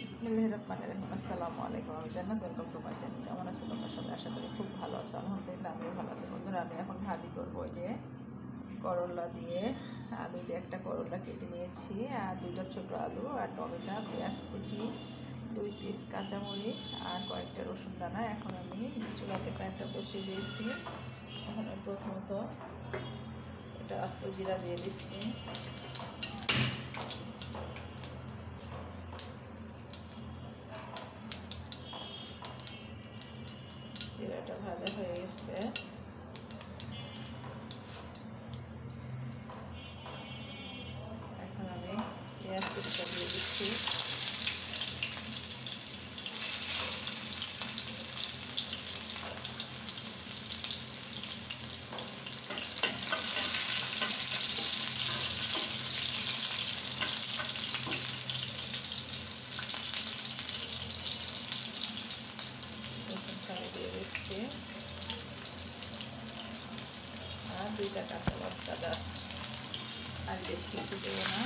বিসমিল্লাহির রহমানির রহিম। আসসালামু আলাইকুম। আমি জান্নাত, ওয়েলকাম টু মাই চ্যানেল। কেমন আছো তোমরা সবাই? আশা করি খুব ভালো আছো। আলহামদুলিল্লাহ আমিও ভালো আছি। বন্ধুরা, আমি এখন ভাজি করবো। যে করলা দিয়ে, আলু দিয়ে একটা করলা কেটে নিয়েছি, আর দুটো ছোটো আলু, আর টমেটো, পেঁয়াজ কুচি, 2 পিস কাঁচামরিচ, আর কয়েকটা রসুন দানা। এখন আমি চুলাতে প্যানটা বসিয়ে দিয়েছি। এখন প্রথমত এটা আস্ত জিরা দিয়ে দিচ্ছি। জিরাটা ভাজা হয়ে গেছে। এখন আমি পেঁয়াজ কুচিটা দিয়ে দিচ্ছি। দিয়ে দিচ্ছি, আর 2টা কাঁচা লঙ্কা জাস্ট, আর বেশ কিছু দেবো না।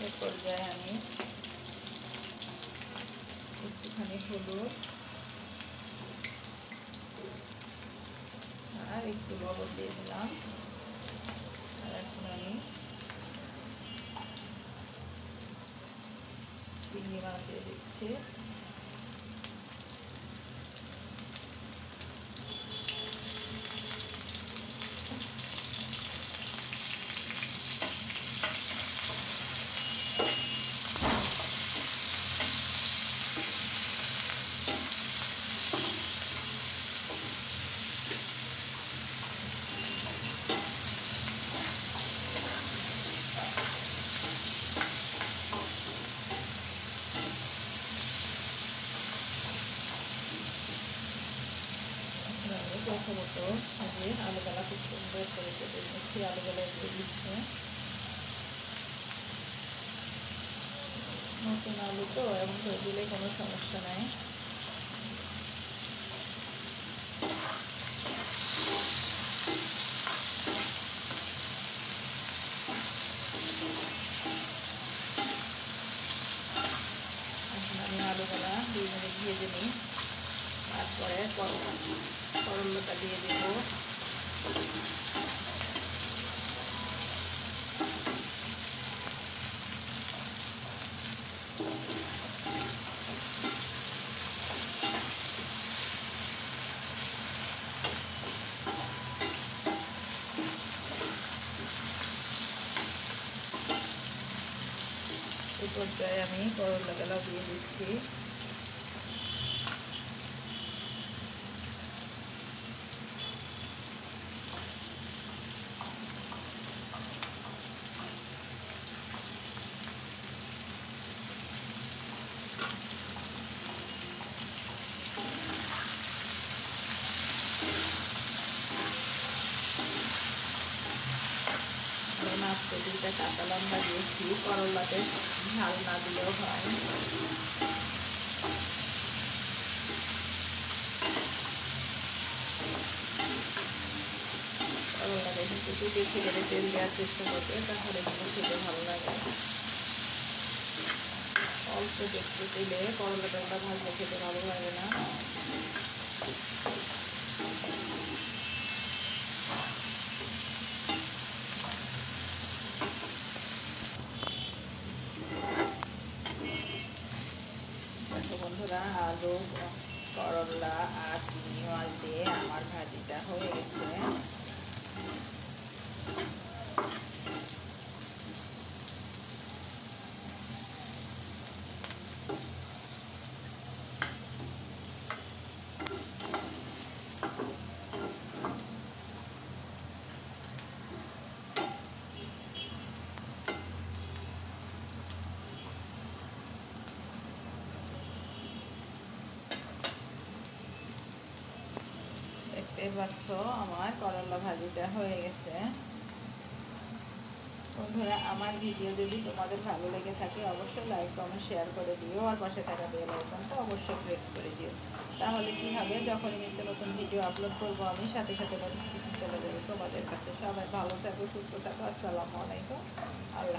এ পর্যায়ে আমি একটুখানি হলুদ আর একটু লবণ দিয়ে দিলাম। আর এখন আমি চিংড়ি মাছ দিয়ে দিচ্ছি। প্রথমত আগে আলুগুলা খুব সুন্দর করে কেটে নিচ্ছি। আলুগুলা দিয়ে দিচ্ছি। নতুন আলু তো এমন করে দিলে কোনো সমস্যা নাই। এখন আমি আলুগুলা 2 মিনিট ভেজে নিই। তারপরে করলাটা দিয়ে দেবো। এই পর্যায়ে আমি করলাগুলো দিয়ে দিচ্ছি। মাত্র 2টা কাঁচা লঙ্কা দিয়েছি। করলাতে ঝাল না দিলেও হয়। করলাটা কিন্তু একটু বেশি করে তেল দেওয়ার চেষ্টা করবে, তাহলে কিন্তু খেতে ভালো লাগে। অল্প একটু তেলে করলাটা ভাজলে খেতে ভালো লাগে না। দেখো বন্ধুরা, আলু, করলা আর চিংড়ি মাছ দিয়ে আমার ভাজিটা হয়ে গেছে। দেখতে পাচ্ছ আমার করলা ভাজিটা হয়ে গেছে। বন্ধুরা, আমার ভিডিও যদি তোমাদের ভালো লেগে থাকে অবশ্যই লাইক, কমেন্ট, শেয়ার করে দিও, আর পাশে থাকা বেল আইকনটা অবশ্যই প্রেস করে দিও। তাহলে কি হবে, যখনই নিত্য নতুন ভিডিও আপলোড করবো আমি সাথে সাথে নোটিফিকেশন চলে যাবে তোমাদের কাছে। সবাই ভালো থাকো, সুস্থ থাকো। আসসালামু আলাইকুম। আল্লাহ।